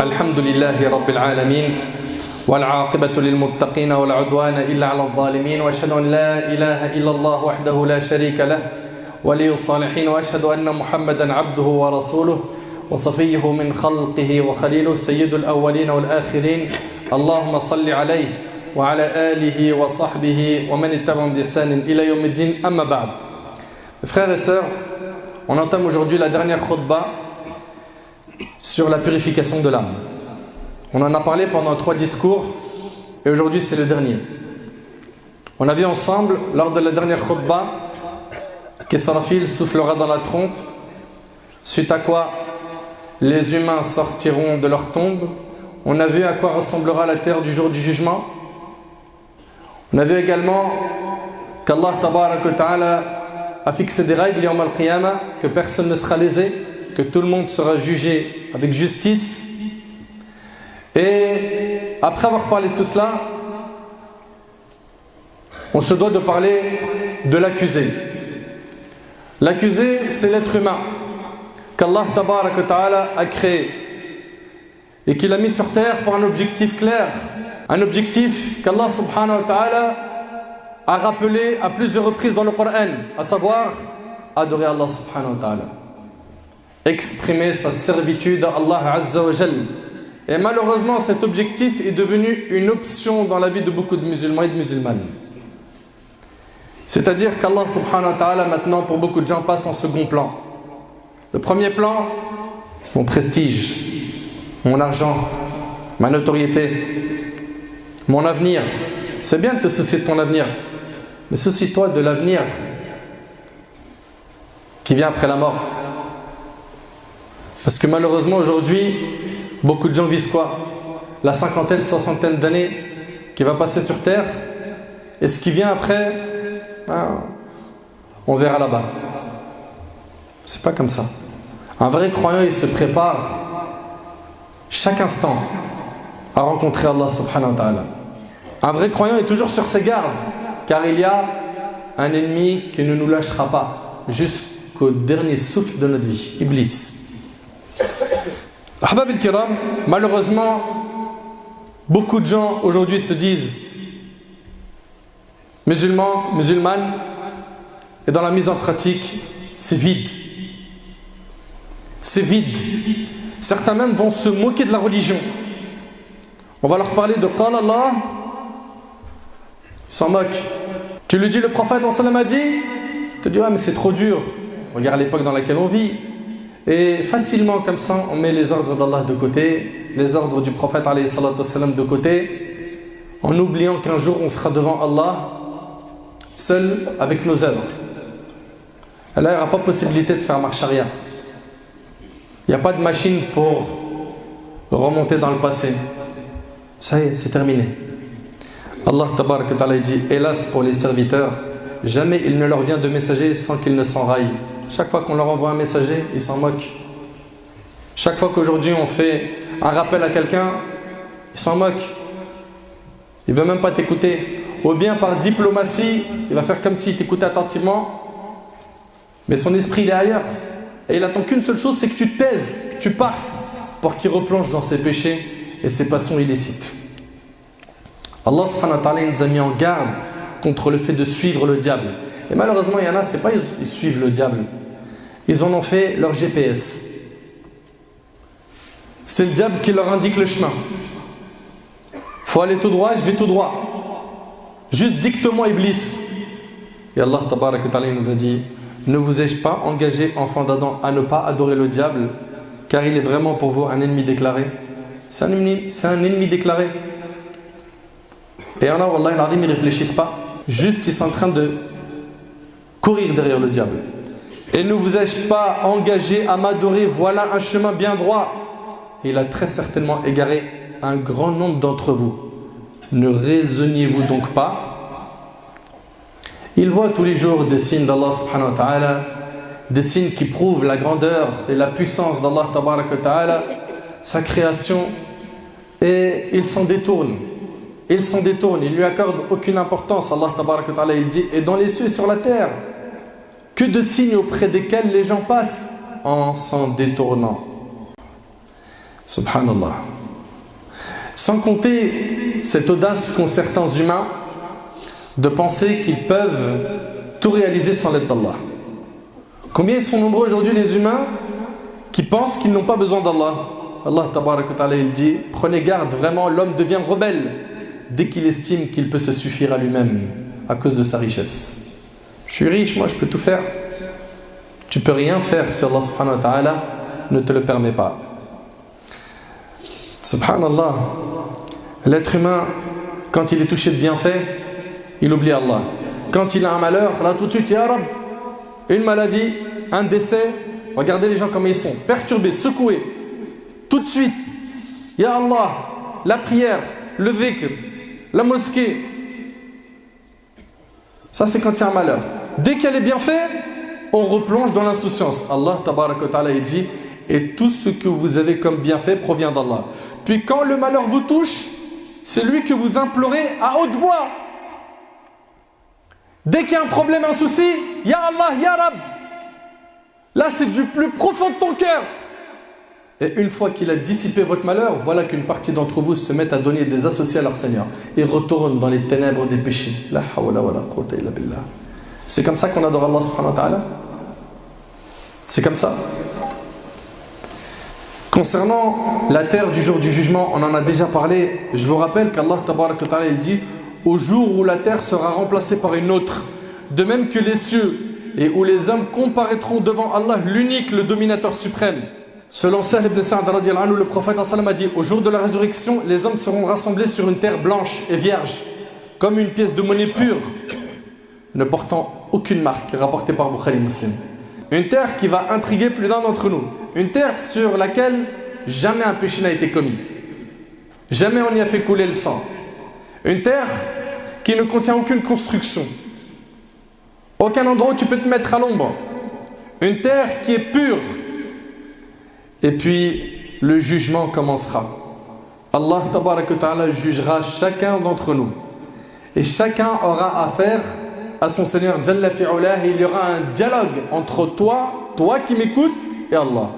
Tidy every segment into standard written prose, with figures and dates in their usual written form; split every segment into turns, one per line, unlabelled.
الحمد لله رب العالمين والعاقبة للمتقين ولا عدوان إلا على الظالمين وأشهد أن لا إله إلا الله وحده لا شريك له ولي الصالحين وأشهد أن محمدا عبده ورسوله وصفيه من خلقه وخليله سيد الأولين والآخرين اللهم صل عليه وعلى آله وصحبه ومن اتبعهم بإحسان إلى يوم الدين أما بعد. Frères et sœurs, on entame aujourd'hui la dernière khutbah sur la purification de l'âme. On en a parlé pendant 3 discours et aujourd'hui c'est le dernier. On a vu ensemble lors de la dernière khutbah qu'Israfil soufflera dans la trompe, suite à quoi les humains sortiront de leur tombe. On a vu à quoi ressemblera la terre du jour du jugement. On a vu également qu'Allah Tabaraka wa Ta'ala a fixé des règles yawm al-qiyamah, que personne ne sera lésé, que tout le monde sera jugé avec justice. Et après avoir parlé de tout cela, on se doit de parler de l'accusé. L'accusé, c'est l'être humain qu'Allah Tabaraka wa Ta'ala a créé et qu'il a mis sur terre pour un objectif clair, un objectif qu'Allah Subhanahu wa Ta'ala a rappelé à plusieurs reprises dans le Coran, à savoir adorer Allah Subhanahu wa Ta'ala, exprimer sa servitude à Allah Azza wa Jal. Et malheureusement cet objectif est devenu une option dans la vie de beaucoup de musulmans et de musulmanes. C'est-à-dire qu'Allah Subhanahu wa Ta'ala maintenant pour beaucoup de gens passe en second plan. Le premier plan, mon prestige, mon argent, ma notoriété, mon avenir. C'est bien de te soucier de ton avenir, mais soucie-toi de l'avenir qui vient après la mort. Parce que malheureusement aujourd'hui, beaucoup de gens visent quoi? La cinquantaine, soixantaine d'années qui va passer sur terre, et ce qui vient après, on verra là-bas. C'est pas comme ça. Un vrai croyant, il se prépare chaque instant à rencontrer Allah subhanahu wa ta'ala. Un vrai croyant est toujours sur ses gardes, car il y a un ennemi qui ne nous lâchera pas jusqu'au dernier souffle de notre vie, Iblis. Ahbab al-Kiram, malheureusement, beaucoup de gens aujourd'hui se disent musulmans, musulmanes, et dans la mise en pratique, c'est vide. C'est vide. Certains même vont se moquer de la religion. On va leur parler de Qala Allah, ils s'en moquent. Tu lui dis le prophète sallallahu alayhi wa sallam a dit, il te dit mais c'est trop dur. Regarde l'époque dans laquelle on vit. Et facilement comme ça, on met les ordres d'Allah de côté, les ordres du prophète alayhi salatu wa sallam de côté, en oubliant qu'un jour on sera devant Allah, seul avec nos œuvres. Et là, il n'y aura pas possibilité de faire marche arrière. Il n'y a pas de machine pour remonter dans le passé. Ça y est, c'est terminé. Allah Tabaraka wa Ta'ala dit, hélas pour les serviteurs, jamais il ne leur vient de messager sans qu'ils ne s'enraillent. Chaque fois qu'on leur envoie un messager, ils s'en moquent. Chaque fois qu'aujourd'hui on fait un rappel à quelqu'un, il s'en moque. Il ne veut même pas t'écouter. Ou bien par diplomatie, il va faire comme s'il t'écoutait attentivement, mais son esprit il est ailleurs. Et il attend qu'une seule chose, c'est que tu te taises, que tu partes, pour qu'il replonge dans ses péchés et ses passions illicites. Allah subhanahu wa ta'ala nous a mis en garde contre le fait de suivre le diable. Et malheureusement, il y en a, c'est pas ils suivent le diable. Ils en ont fait leur GPS. C'est le diable qui leur indique le chemin. Faut aller tout droit, je vais tout droit. Juste dicte-moi Iblis. Et Allah Tabaraka wa Ta'ala nous a dit, ne vous ai-je pas engagé, enfants d'Adam, à ne pas adorer le diable, car il est vraiment pour vous un ennemi déclaré. C'est un ennemi déclaré. Et il y en a, wallah, ils ne réfléchissent pas. Juste, ils sont en train de courir derrière le diable. Et ne vous ai-je pas engagé à m'adorer, voilà un chemin bien droit. Et il a très certainement égaré un grand nombre d'entre vous. Ne raisonniez-vous donc pas? Il voit tous les jours des signes d'Allah subhanahu wa ta'ala, des signes qui prouvent la grandeur et la puissance d'Allah tabaraka wa ta'ala, sa création, et il s'en détourne. Il s'en détourne, il lui accorde aucune importance. Allah tabaraka wa ta'ala, il dit, et dans les cieux et sur la terre, que de signes auprès desquels les gens passent en s'en détournant. Subhanallah. Sans compter cette audace qu'ont certains humains de penser qu'ils peuvent tout réaliser sans l'aide d'Allah. Combien ils sont nombreux aujourd'hui les humains qui pensent qu'ils n'ont pas besoin d'Allah. Allah tabaraka wa ta'ala il dit, prenez garde, vraiment l'homme devient rebelle dès qu'il estime qu'il peut se suffire à lui-même à cause de sa richesse. Je suis riche, moi je peux tout faire. Tu peux rien faire si Allah subhanahu wa ta'ala ne te le permet pas. Subhanallah, l'être humain, quand il est touché de bienfaits, il oublie Allah. Quand il a un malheur, là tout de suite, Ya Rab, une maladie, un décès, regardez les gens comme ils sont, perturbés, secoués. Tout de suite, Ya Allah, la prière, le dhikr, la mosquée. Ça c'est quand il y a un malheur. Dès qu'elle est bien faite, on replonge dans l'insouciance. Allah tabaraka wa ta'ala il dit, et tout ce que vous avez comme bienfait provient d'Allah. Puis quand le malheur vous touche, c'est lui que vous implorez à haute voix. Dès qu'il y a un problème, un souci, Ya Allah, Ya Rab. Là c'est du plus profond de ton cœur. Et une fois qu'il a dissipé votre malheur, voilà qu'une partie d'entre vous se met à donner des associés à leur Seigneur et retourne dans les ténèbres des péchés. La hawla wa la quwwata illa billah. C'est comme ça qu'on adore Allah subhanahu wa ta'ala. C'est comme ça. Concernant la terre du jour du jugement, on en a déjà parlé. Je vous rappelle qu'Allah tabaraka wa ta'ala il dit, au jour où la terre sera remplacée par une autre, de même que les cieux, et où les hommes comparaîtront devant Allah, l'unique, le dominateur suprême. Selon Sahl ibn Sa'd radiyallahu anhu, le prophète a dit, au jour de la résurrection, les hommes seront rassemblés sur une terre blanche et vierge, comme une pièce de monnaie pure, ne portant aucune marque, rapportée par Bukhari Muslim. Une terre qui va intriguer plus d'un d'entre nous. Une terre sur laquelle jamais un péché n'a été commis. Jamais on y a fait couler le sang. Une terre qui ne contient aucune construction. Aucun endroit où tu peux te mettre à l'ombre. Une terre qui est pure. Et puis, le jugement commencera. Allah tabaraka wa ta'ala jugera chacun d'entre nous. Et chacun aura affaire à son Seigneur Jalla fi'ulah. Il y aura un dialogue entre toi qui m'écoutes, et Allah.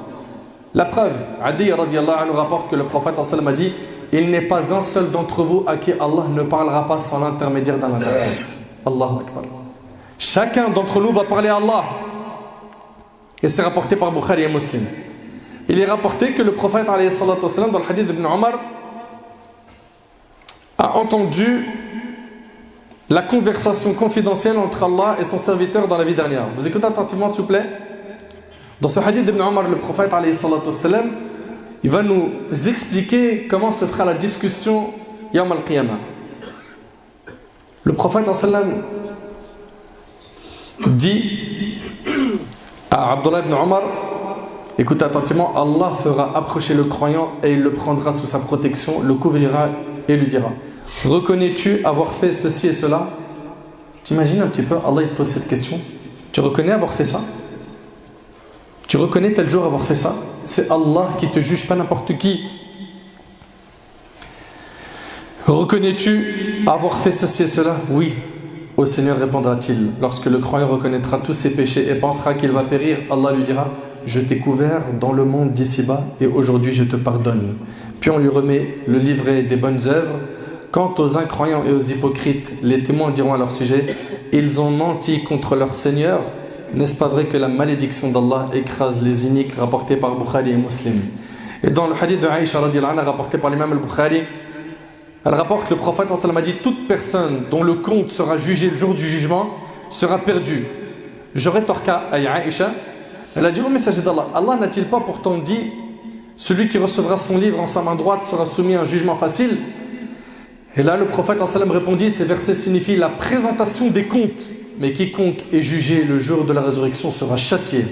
La preuve, Adi radiyallahu anhu rapporte que le prophète a dit, il n'est pas un seul d'entre vous à qui Allah ne parlera pas sans l'intermédiaire d'un interprète. Allahu Akbar. Chacun d'entre nous va parler à Allah. Et c'est rapporté par Bukhari et Muslim. Il est rapporté que le prophète alayhi salatu wassalam, dans le hadith d'Ibn Omar, a entendu la conversation confidentielle entre Allah et son serviteur dans la vie dernière. Vous écoutez attentivement s'il vous plaît. Dans ce hadith d'Ibn Omar, le prophète alayhi salatu wassalam, il va nous expliquer comment se fera la discussion Yawm al-Qiyamah. Le prophète sallam dit à Abdullah ibn Omar, écoutez attentivement, Allah fera approcher le croyant et il le prendra sous sa protection, le couvrira et lui dira, reconnais-tu avoir fait ceci et cela? T'imagines un petit peu, Allah il te pose cette question, tu reconnais avoir fait ça? Tu reconnais tel jour avoir fait ça? C'est Allah qui te juge, pas n'importe qui. Reconnais-tu avoir fait ceci et cela? Oui. Au Seigneur répondra-t-il. Lorsque le croyant reconnaîtra tous ses péchés et pensera qu'il va périr, Allah lui dira, je t'ai couvert dans le monde d'ici-bas et aujourd'hui je te pardonne. Puis on lui remet le livret des bonnes œuvres. Quant aux incroyants et aux hypocrites, les témoins diront à leur sujet, ils ont menti contre leur Seigneur. N'est-ce pas vrai que la malédiction d'Allah écrase les iniques, rapporté par Bukhari et Muslim. Et dans le hadith de Aïcha radiyallahu anha, rapporté par l'imam al-Bukhari, elle rapporte que le prophète a dit, toute personne dont le compte sera jugé le jour du jugement sera perdue. Je rétorque à Aïcha, elle a dit, oh messager d'Allah, Allah n'a-t-il pas pourtant dit, celui qui recevra son livre en sa main droite sera soumis à un jugement facile? Et là le prophète répondit, ces versets signifient la présentation des comptes. Mais quiconque est jugé le jour de la résurrection sera châtié.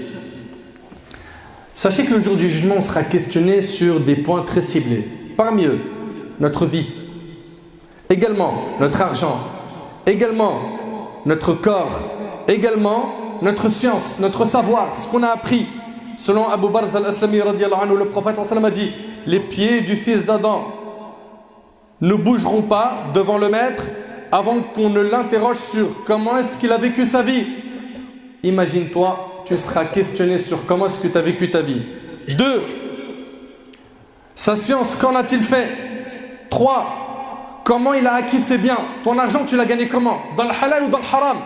Sachez que le jour du jugement, on sera questionné sur des points très ciblés. Parmi eux, notre vie, également notre argent, également notre corps, également notre science, notre savoir, ce qu'on a appris. Selon Abu Barz al-Aslami radiyallahu anhu, le prophète a dit, les pieds du fils d'Adam ne bougeront pas devant le maître avant qu'on ne l'interroge sur comment est-ce qu'il a vécu sa vie. Imagine-toi, tu seras questionné sur comment est-ce que tu as vécu ta vie. 2. Sa science, qu'en a-t-il fait? 3. Comment il a acquis ses biens? Ton argent, tu l'as gagné comment? Dans le halal ou dans le haram?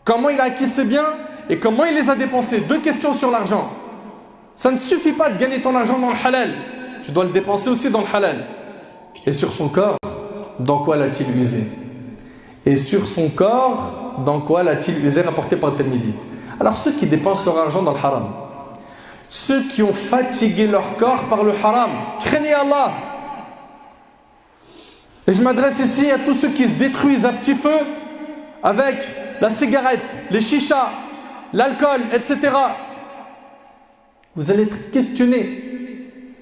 Comment il a acquis ses biens et comment il les a dépensés? 2 questions sur l'argent. Ça ne suffit pas de gagner ton argent dans le halal. Tu dois le dépenser aussi dans le halal. Et sur son corps, dans quoi l'a-t-il usé? Et sur son corps, dans quoi l'a-t-il usé, rapporté par Tirmidhi? Alors ceux qui dépensent leur argent dans le haram, ceux qui ont fatigué leur corps par le haram, craignez Allah. Et je m'adresse ici à tous ceux qui se détruisent à petit feu avec la cigarette, les chichas, l'alcool, etc. Vous allez être questionné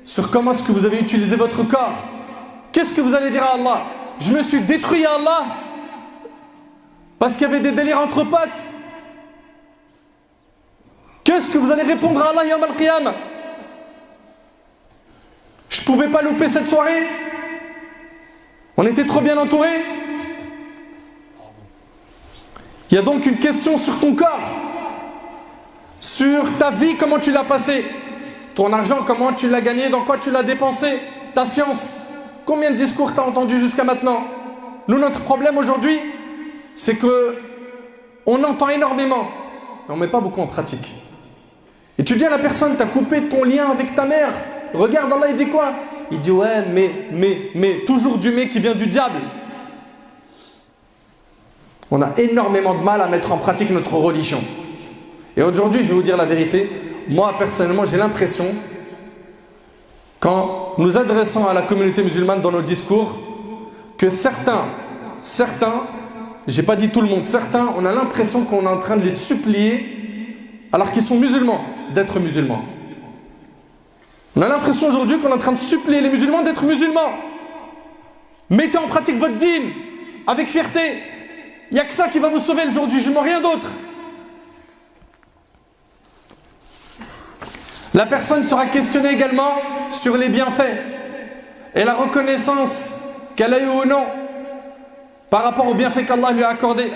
sur comment est-ce que vous avez utilisé votre corps. Qu'est-ce que vous allez dire à Allah? Je me suis détruit à Allah parce qu'il y avait des délires entre potes. Qu'est-ce que vous allez répondre à Allah Yawm al-Qiyamah? Je ne pouvais pas louper cette soirée. On était trop bien entourés. Il y a donc une question sur ton corps, sur ta vie, comment tu l'as passé, ton argent, comment tu l'as gagné, dans quoi tu l'as dépensé, ta science, combien de discours tu as entendu jusqu'à maintenant. Nous, notre problème aujourd'hui, c'est que on entend énormément, mais on ne met pas beaucoup en pratique. Et tu dis à la personne, tu as coupé ton lien avec ta mère. Regarde, Allah, il dit quoi? Il dit ouais, mais, toujours du mais qui vient du diable. On a énormément de mal à mettre en pratique notre religion. Et aujourd'hui, je vais vous dire la vérité. Moi, personnellement, j'ai l'impression, quand nous adressons à la communauté musulmane dans nos discours, que certains, j'ai pas dit tout le monde, certains, on a l'impression qu'on est en train de les supplier, alors qu'ils sont musulmans, d'être musulmans. On a l'impression aujourd'hui qu'on est en train de supplier les musulmans d'être musulmans. Mettez en pratique votre dîne, avec fierté. Il n'y a que ça qui va vous sauver le jour du jugement, rien d'autre. La personne sera questionnée également sur les bienfaits et la reconnaissance qu'elle a eu ou non par rapport aux bienfaits qu'Allah lui a accordés.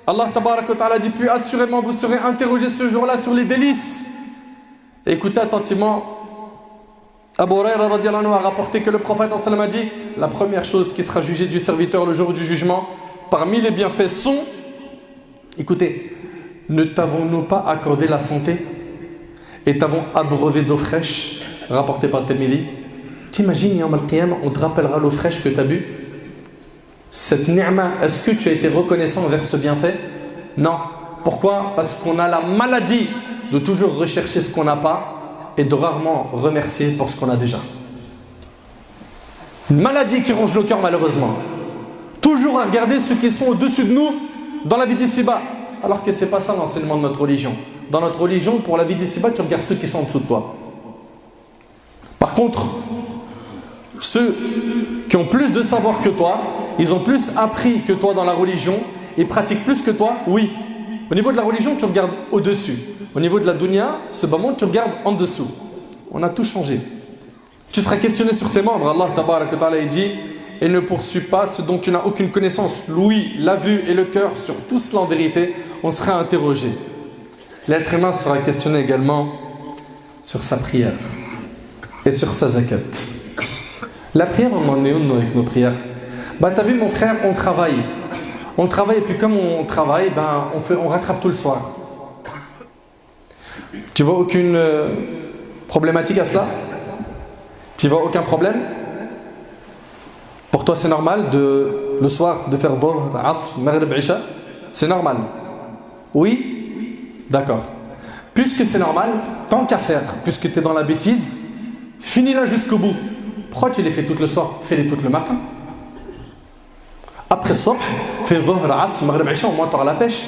Allah tabarak wa ta'ala dit, puis assurément vous serez interrogé ce jour-là sur les délices. Écoutez attentivement, Abu Huraira radiyallahu anhu a rapporté que le prophète sallallahu alayhi wa sallam a dit, la première chose qui sera jugée du serviteur le jour du jugement, parmi les bienfaits sont, écoutez, ne t'avons-nous pas accordé la santé et t'avons abreuvé d'eau fraîche, rapporté par Tirmidhi? T'imagines, Yawm al-Qiyamah, on te rappellera l'eau fraîche que tu as bu? Cette ni'ma, est-ce que tu as été reconnaissant envers ce bienfait? Non. Pourquoi? Parce qu'on a la maladie de toujours rechercher ce qu'on n'a pas et de rarement remercier pour ce qu'on a déjà. Une maladie qui ronge nos cœurs malheureusement. Toujours à regarder ceux qui sont au-dessus de nous dans la vie d'ici-bas. Alors que ce n'est pas ça l'enseignement de notre religion. Dans notre religion, pour la vie d'ici-bas, tu regardes ceux qui sont en dessous de toi. Par contre, ceux qui ont plus de savoir que toi, ils ont plus appris que toi dans la religion, ils pratiquent plus que toi, oui. Au niveau de la religion, tu regardes au-dessus. Au niveau de la dunya, ce bas monde, tu regardes en dessous. On a tout changé. Tu seras questionné sur tes membres. Allah tabarak wa ta'ala dit, et ne poursuis pas ce dont tu n'as aucune connaissance. L'ouïe, la vue et le cœur, sur tout cela en vérité, on sera interrogé. L'être humain sera questionné également sur sa prière et sur sa zakat. La prière, on en est où nous avec nos prières? T'as vu mon frère, on travaille. On travaille et puis comme on travaille, on rattrape tout le soir. Tu vois aucune problématique à cela? Tu vois aucun problème? Pour toi c'est normal le soir de faire Dhuhr, Asr, Maghrib, Isha? C'est normal? Oui? D'accord. Puisque c'est normal, tant qu'à faire, puisque tu es dans la bêtise, finis-la jusqu'au bout. Pourquoi tu les fais toutes le soir? Fais-les toutes le matin. Après Subh, fais Dhuhr, Asr, Maghrib, Isha, au moins tu auras la pêche.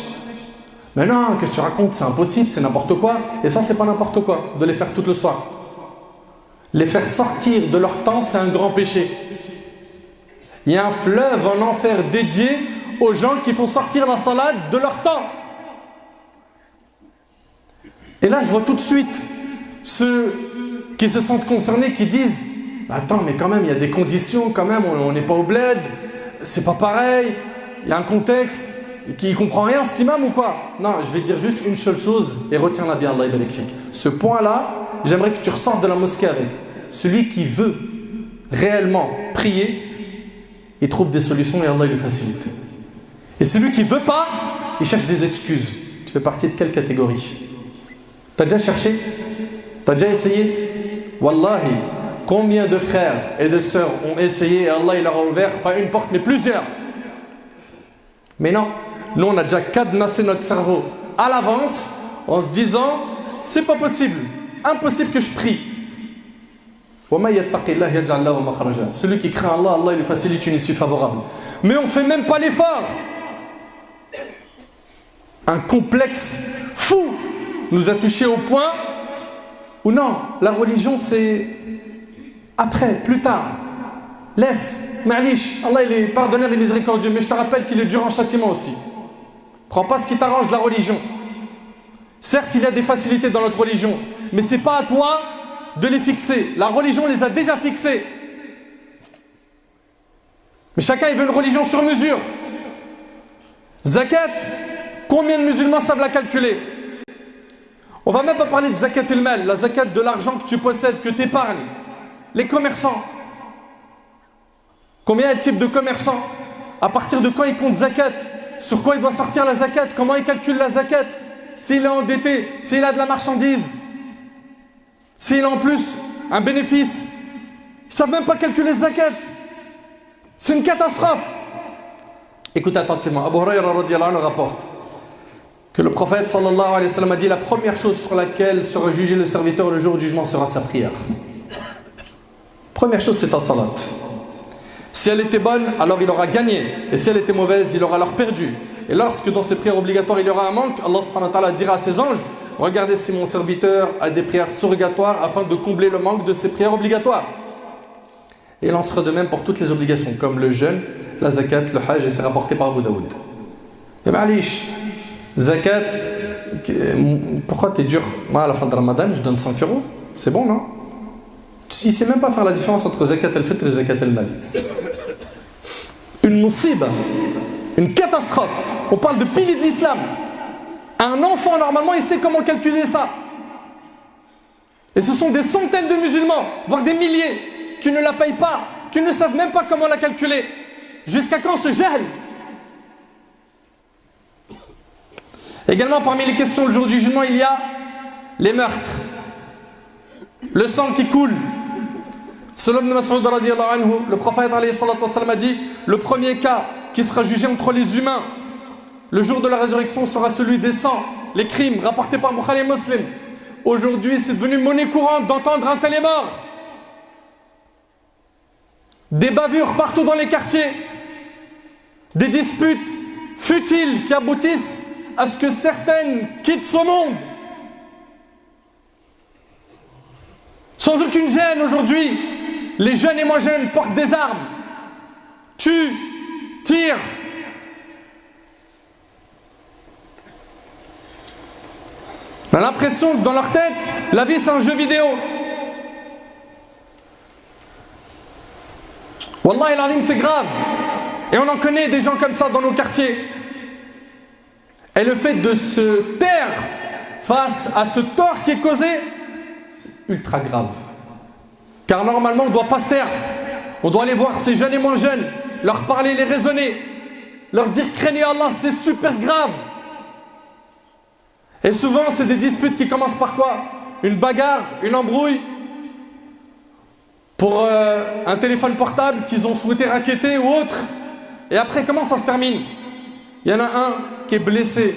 Mais non, qu'est-ce que tu racontes? C'est impossible, c'est n'importe quoi. Et ça, c'est pas n'importe quoi, de les faire tout le soir. Les faire sortir de leur temps, c'est un grand péché. Il y a un fleuve en enfer dédié aux gens qui font sortir la salade de leur temps. Et là, je vois tout de suite ceux qui se sentent concernés, qui disent « Attends, mais quand même, il y a des conditions, quand même, on n'est pas au bled, c'est pas pareil, il y a un contexte. » Qui ne comprend rien, cet imam ou quoi? Non, je vais te dire juste une seule chose et retiens-la bien, Allah il est fik. Ce point-là, j'aimerais que tu ressortes de la mosquée avec. Celui qui veut réellement prier, il trouve des solutions et Allah il lui facilite. Et celui qui ne veut pas, il cherche des excuses. Tu fais partie de quelle catégorie? Tu as déjà cherché? Tu as déjà essayé? Wallahi, combien de frères et de sœurs ont essayé et Allah il leur a ouvert pas une porte mais plusieurs. Mais non, nous on a déjà cadenassé notre cerveau à l'avance en se disant c'est pas possible, impossible que je prie. Celui qui craint Allah, Allah il lui facilite une issue favorable. Mais on ne fait même pas l'effort. Un complexe fou nous a touchés au point où non, la religion c'est après, plus tard. Laisse, ma'lish, Allah il est pardonneur et miséricordieux, mais je te rappelle qu'il est dur en châtiment aussi. Prends pas ce qui t'arrange de la religion. Certes, il y a des facilités dans notre religion, mais c'est pas à toi de les fixer. La religion les a déjà fixées. Mais chacun il veut une religion sur mesure. Zakat, combien de musulmans savent la calculer? On va même pas parler de zakat el-mal, la zakat de l'argent que tu possèdes, que tu épargnes. Les commerçants. Combien de types de commerçants? À partir de quand ils comptent zakat? Sur quoi il doit sortir la zakat? Comment il calcule la zakat? S'il est endetté, s'il a de la marchandise, s'il a en plus un bénéfice, ils ne savent même pas calculer la zakat. C'est une catastrophe. Écoute attentivement, Abu Hurayra radiyallahu anhu rapporte que le prophète sallallahu alayhi wa sallam a dit la première chose sur laquelle sera jugé le serviteur le jour du jugement sera sa prière. Première chose c'est ta salat. Si elle était bonne, alors il aura gagné. Et si elle était mauvaise, il aura alors perdu. Et lorsque dans ses prières obligatoires il y aura un manque, Allah subhanahu wa ta'ala dira à ses anges: regardez si mon serviteur a des prières surrogatoires afin de combler le manque de ses prières obligatoires. Et il en sera de même pour toutes les obligations, comme le jeûne, la zakat, le hajj, et c'est rapporté par Abu Daoud. Et ma'alish, zakat, pourquoi t'es dur? Moi à la fin de Ramadan, je donne 5 €. C'est bon, non? Il ne sait même pas faire la différence entre zakat al-fitr et zakat al-mal. Une musiba, une catastrophe. On parle de piliers de l'islam. Un enfant, normalement, il sait comment calculer ça. Et ce sont des centaines de musulmans, voire des milliers, qui ne la payent pas, qui ne savent même pas comment la calculer. Jusqu'à quand ce jahl? Également, parmi les questions le jour du jugement, il y a les meurtres. Le sang qui coule. Selon Ibn Mas'ud radiyallahu anhu, le prophète alayhi salatu wa sallam a dit: le premier cas qui sera jugé entre les humains le jour de la résurrection sera celui des sangs, les crimes rapportés par Bukhari et Muslim. Aujourd'hui, c'est devenu monnaie courante d'entendre un tel est mort. Des bavures partout dans les quartiers, des disputes futiles qui aboutissent à ce que certaines quittent ce monde. Sans aucune gêne aujourd'hui, les jeunes et moins jeunes portent des armes, tuent, tirent. On a l'impression que dans leur tête, la vie c'est un jeu vidéo. Wallahi al-azim, c'est grave. Et on en connaît des gens comme ça dans nos quartiers. Et le fait de se taire face à ce tort qui est causé, c'est ultra grave. Car normalement on ne doit pas se taire. On doit aller voir ces jeunes et moins jeunes, leur parler, les raisonner, leur dire craignez Allah, c'est super grave. Et souvent c'est des disputes qui commencent par quoi? Une bagarre, une embrouille pour un téléphone portable qu'ils ont souhaité racketter ou autre. Et après comment ça se termine? Il y en a un qui est blessé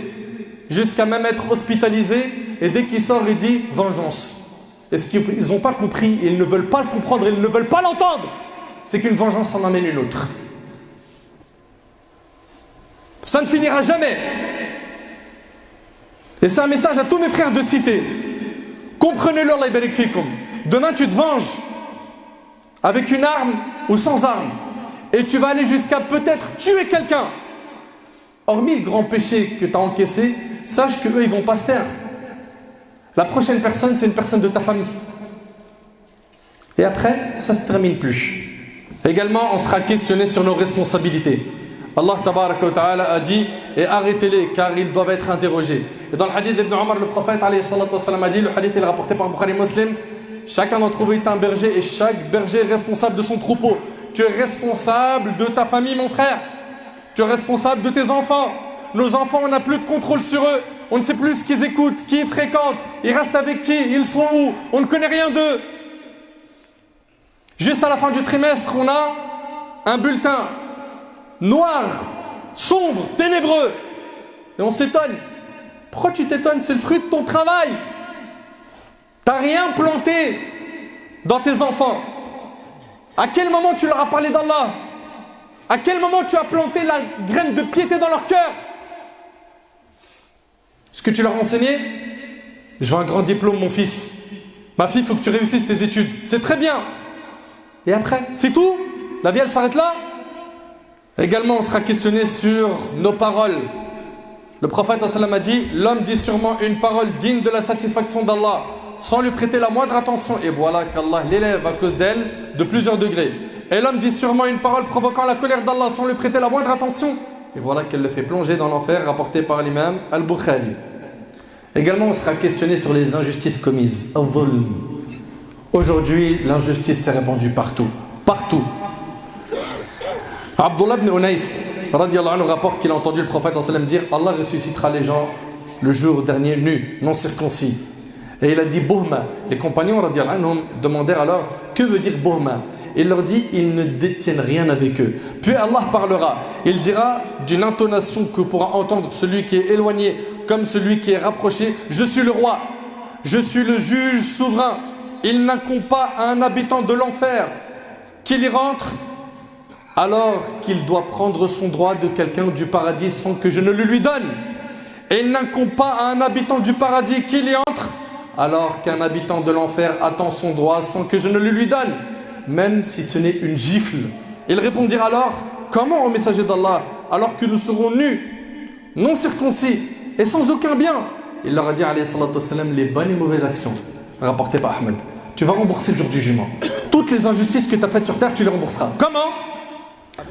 jusqu'à même être hospitalisé, et dès qu'il sort il dit vengeance. Et ce qu'ils n'ont pas compris, ils ne veulent pas le comprendre, ils ne veulent pas l'entendre, c'est qu'une vengeance en amène une autre. Ça ne finira jamais. Et c'est un message à tous mes frères de cité. Comprenez-le, Allah yabarik fikum. Demain tu te venges avec une arme ou sans arme, et tu vas aller jusqu'à peut-être tuer quelqu'un. Hormis le grand péché que tu as encaissé, sache qu'eux ils ne vont pas se taire. La prochaine personne, c'est une personne de ta famille. Et après, ça ne se termine plus. Également, on sera questionné sur nos responsabilités. Allah tabaraka wa ta'ala a dit: et arrêtez-les car ils doivent être interrogés. Et dans le hadith d'Ibn Omar, le prophète alayhi salatu wa sallam a dit, le hadith est rapporté par Bukhari Muslim: Chacun d'entre vous est un berger et chaque berger est responsable de son troupeau. Tu es responsable de ta famille, mon frère. Tu es responsable de tes enfants. Nos enfants, on n'a plus de contrôle sur eux. On ne sait plus ce qu'ils écoutent, qui ils fréquentent, ils restent avec qui, ils sont où. On ne connaît rien d'eux. Juste à la fin du trimestre, on a un bulletin noir, sombre, ténébreux. Et on s'étonne. Pourquoi tu t'étonnes? C'est le fruit de ton travail. Tu n'as rien planté dans tes enfants. À quel moment tu leur as parlé d'Allah? À quel moment tu as planté la graine de piété dans leur cœur? Ce que tu leur as enseigné, je veux un grand diplôme, mon fils. Ma fille, il faut que tu réussisses tes études. C'est très bien. Et après, c'est tout? La vie, elle s'arrête là? Également, on sera questionné sur nos paroles. Le prophète sallam a dit, l'homme dit sûrement une parole digne de la satisfaction d'Allah, sans lui prêter la moindre attention. Et voilà qu'Allah l'élève à cause d'elle de plusieurs degrés. Et l'homme dit sûrement une parole provoquant la colère d'Allah, sans lui prêter la moindre attention. Et voilà qu'elle le fait plonger dans l'enfer, rapporté par l'imam Al-Bukhari. Également, on sera questionné sur les injustices commises. Al-Dhulm. Aujourd'hui, l'injustice s'est répandue partout. Partout. Abdullah ibn Unais radiallahu anhu rapporte qu'il a entendu le prophète sallam dire Allah ressuscitera les gens le jour dernier nus, non circoncis. Et il a dit Bohma. Les compagnons radiallahu anhum demandèrent alors que veut dire Bohma. Il leur dit ils ne détiennent rien avec eux. Puis Allah parlera. Il dira d'une intonation que pourra entendre celui qui est éloigné comme celui qui est rapproché. Je suis le roi. Je suis le juge souverain. Il n'incombe pas à un habitant de l'enfer qu'il y rentre alors qu'il doit prendre son droit de quelqu'un du paradis sans que je ne le lui donne. Et il n'incombe pas à un habitant du paradis qu'il y entre alors qu'un habitant de l'enfer attend son droit sans que je ne le lui donne, même si ce n'est une gifle. Ils répondirent alors, comment au messager d'Allah, alors que nous serons nus, non circoncis et sans aucun bien? Il leur a dit, alayhi salatu wassalam, les bonnes et mauvaises actions, rapporté par Ahmed. Tu vas rembourser le jour du jugement. Toutes les injustices que tu as faites sur terre, tu les rembourseras. Comment?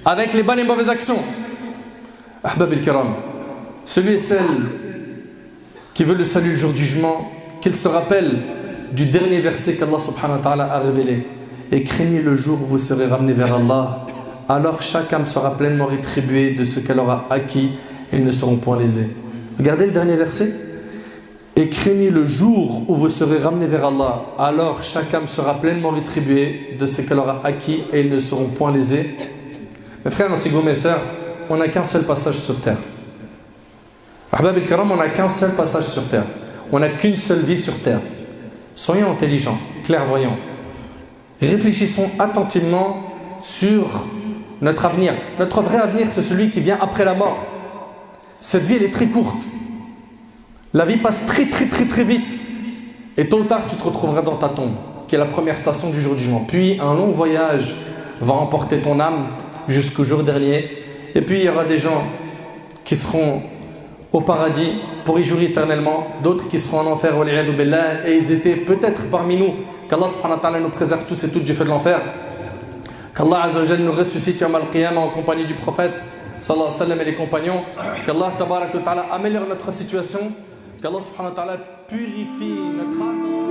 Avec les bonnes et mauvaises actions. Ahbab al-Kiram, celui et celle qui veut le salut le jour du jugement, qu'il se rappelle du dernier verset qu'Allah subhanahu wa ta'ala a révélé. Et craignez le jour où vous serez ramenés vers Allah, alors chaque âme sera pleinement rétribuée de ce qu'elle aura acquis et ils ne seront point lésés. Regardez le dernier verset. Et craignez le jour où vous serez ramenés vers Allah, alors chaque âme sera pleinement rétribuée de ce qu'elle aura acquis et ils ne seront point lésés. Mes frères ainsi que vous, mes sœurs, on n'a qu'un seul passage sur terre. Ahbab al-Kiram, on n'a qu'un seul passage sur terre. On n'a qu'une seule vie sur terre. Soyons intelligents, clairvoyants. Réfléchissons attentivement sur notre avenir. Notre vrai avenir, c'est celui qui vient après la mort. Cette vie, elle est très courte. La vie passe très vite. Et tôt ou tard, tu te retrouveras dans ta tombe, qui est la première station du jour du jugement. Puis, un long voyage va emporter ton âme jusqu'au jour dernier. Et puis, il y aura des gens qui seront au paradis pour y jouer éternellement, d'autres qui seront en enfer, et ils étaient peut-être parmi nous. Qu'Allah subhanahu wa ta'ala nous préserve tous et toutes du feu de l'enfer. Qu'Allah azza wa jalla nous ressuscite yawm al-qiyamah en compagnie du prophète sallallahu alayhi wa sallam et les compagnons. Qu'Allah tabarak wa ta'ala améliore notre situation. Qu'Allah subhanahu wa ta'ala purifie notre âme.